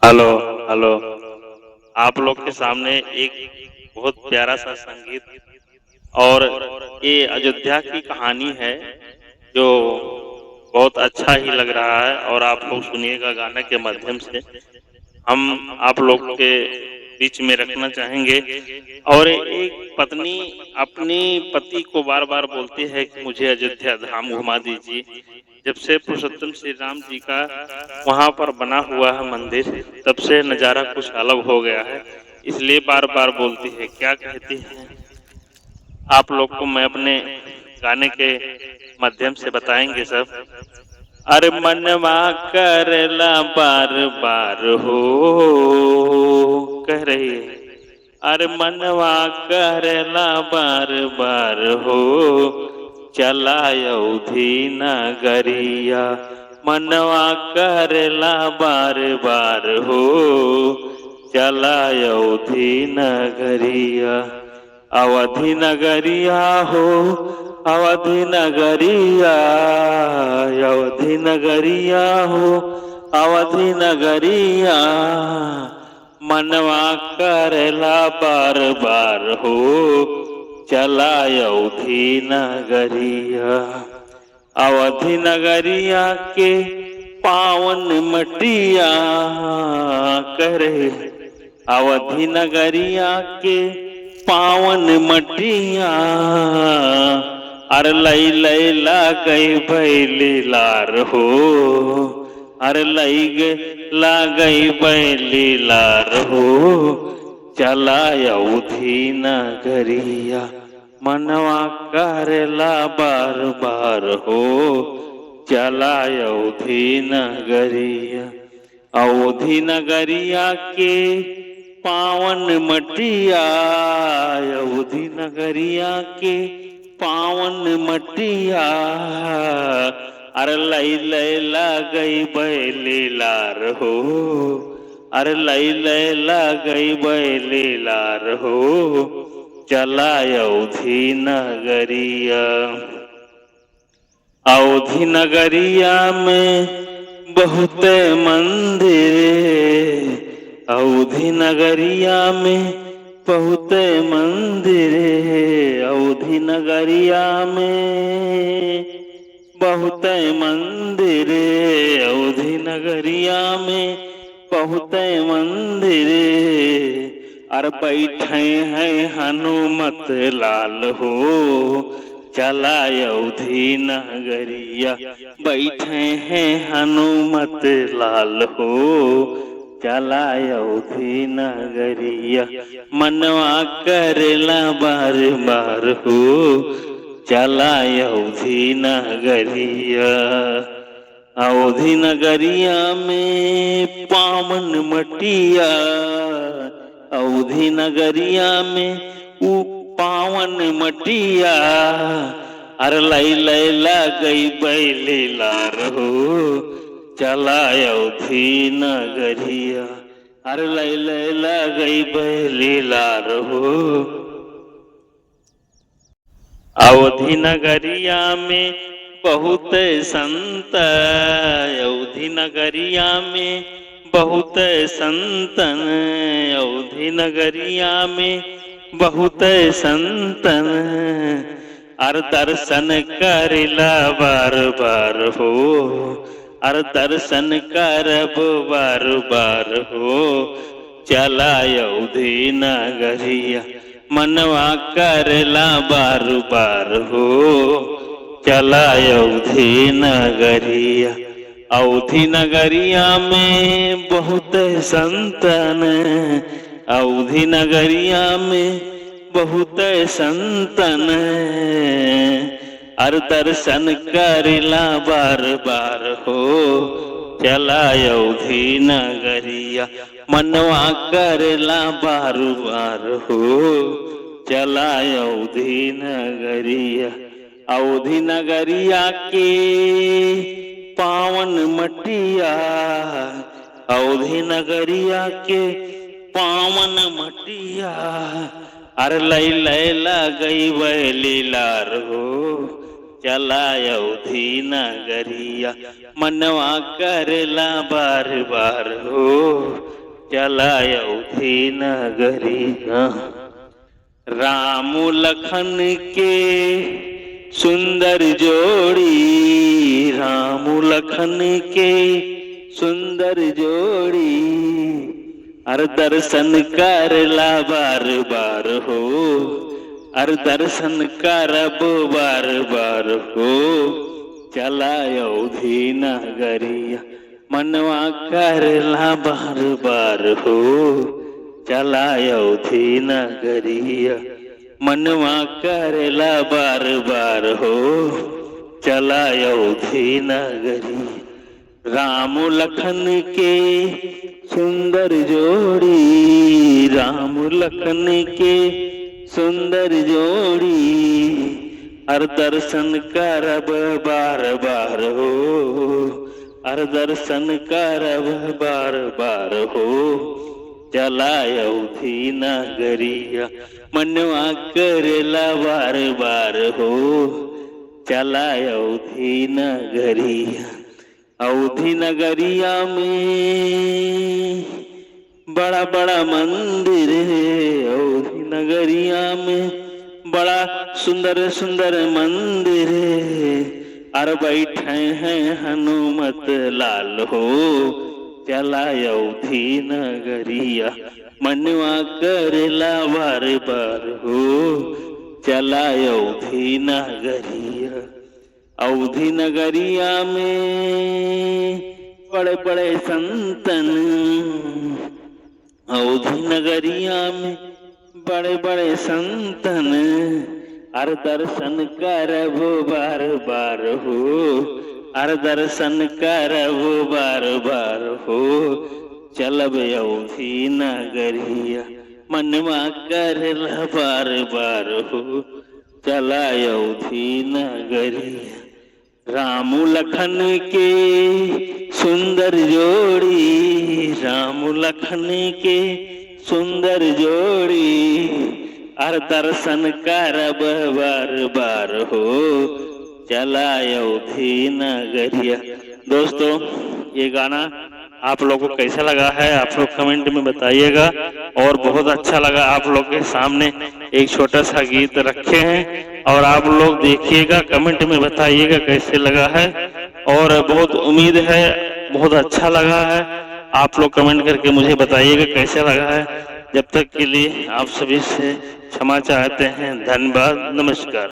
Hello hello. आप लोग के सामने एक बहुत प्यारा सा संगीत और ये अयोध्या की कहानी है जो बहुत अच्छा ही लग रहा है और आप लोग सुनिएगा गाने के माध्यम से। हम आप लोग के बीच में रखना चाहेंगे। और एक पत्नी अपनी पति को बार बार बोलती है कि मुझे अयोध्या धाम घुमा दीजिए। जब से पुरुषोत्तम श्री राम जी का वहाँ पर बना हुआ है मंदिर, तब से नज़ारा कुछ अलग हो गया है, इसलिए बार बार बोलती है। क्या कहती है आप लोग को मैं अपने गाने के माध्यम से बताएंगे सब। अरे मनवा करला बार बार हो, कह रही है। अरे मनवा करला बार बार हो, चला अयोधी नगरिया। मनवा करला बार बार हो, चला अयोधी नगरिया। अवधि नगरिया हो, अवधि नगरिया, अवधि नगरिया हो, अवधि नगरिया। मनवा करला बार बार हो, चला अयोधी नगरिया। अवधि नगरिया के पावन मटिया, कह रहे अवधि नगरिया के पावन मटिया। अरे लई लई ला गई बैली लार हो, अरे लई ला गई बैली लार हो, चला अयोधी नगरिया। मनवा करला बार बार हो, चला अयोधी नगरिया। अयोधी नगरिया के पावन मटिया, अयोधी नगरिया के पावन मटिया। अरे लई लई ला गई बैली लार हो, अरे लई लई ला गई बैली लार हो, चला अयोधी नगरिया। अयोधी नगरिया में बहुत मंदिर, अयोधी नगरिया में बहुत मंदिर, अयोधी नगरिया में बहुत मंदिर, अयोधी नगरिया में बहुत मंदिर। अरे बैठे हैं हनुमत लाल हो, चला अयोधी नगरिया। बैठे हैं हनुमत लाल हो, चला अयोधी नगरिया। मनवा करला बार बार हो, चला अयोधी नगरिया। अयोधी नगरिया में पावन मटिया, अयोधी नगरिया में ऊ पावन मटिया। अरे लई लई ला गई बैली लार हो, चला अयोधी नगरिया। अरे लई लई ला गई बैली लार हो। अयोधी नगरिया में बहुत संत, अयोधी नगरिया में बहुत संतन, अयोधी नगरिया में बहुत संतन। अर दर्शन करला बार बार हो, अर दर्शन करब बार बार हो, चला अयोधी नगरिया। मनवा करला बार बार हो, चला अयोधी नगरिया। अयोधी नगरिया में बहुत संतन, अयोधी नगरिया में बहुत संतन। अर दर्शन करला बार बार हो, चला अयोधी नगरिया। मनवा करला बार बार हो, चला अयोधी नगरिया। अयोधी नगरिया के पावन मटिया, अयोधी नगरिया के पावन मटिया। अरे लई लई ला गई बैली लार हो, चला अयोधी नगरिया। मनवा करला बार बार हो, चला अयोध्या नगरिया। राम लखन के सुंदर जोड़ी, राम लखन के सुंदर जोड़ी, अर दर्शन करला बार बार हो, अर दर्शन करब बार बार हो, चला अयोध्या नगरिया। मनवा करला बार बार हो, चला अयोध्या नगरिया। मनवा करला बार बार हो, चला अयोध्या नगरिया। राम लखन के सुंदर जोड़ी, राम लखन के सुंदर जोड़ी, अर दर्शन करब बार बार हो, अर दर्शन करब बार बार हो, चला अयोध्या नगरिया। मनवा करला बार बार हो, चला अयोध्या नगरिया। अयोध्या नगरिया में बड़ा बड़ा मंदिर है, अयोध्या नगरिया में बड़ा सुंदर सुंदर मंदिर है, अर बैठे हैं हनुमत लाल हो, चला अयोध्या नगरिया। मनवा करला बार बार हो, चला अयोध्या नगरिया। अयोध्या नगरिया में बड़े बड़े संतन, अयोध्या नगरिया में बड़े बड़े संतन, अर दर्शन करब बार बार हो, अर दर्शन करब बार बार हो, चलब अयोध्या नगरिया। मनवा करला बार बार हो, चला अयोध्या नगरिया। राम लखन के सुंदर जोड़ी, राम लखन के सुंदर जोड़ी, अर दर्शन करब बार बार हो, चला अयोध्या नगरिया। दोस्तों, ये गाना आप लोगों को कैसा लगा है आप लोग कमेंट में बताइएगा। और बहुत अच्छा लगा, आप लोग के सामने एक छोटा सा गीत रखे हैं और आप लोग देखिएगा, कमेंट में बताइएगा कैसे लगा है। और बहुत उम्मीद है बहुत अच्छा लगा है, आप लोग कमेंट करके मुझे बताइएगा कैसे लगा है। जब तक के लिए आप सभी से क्षमा चाहते हैं। धन्यवाद, नमस्कार।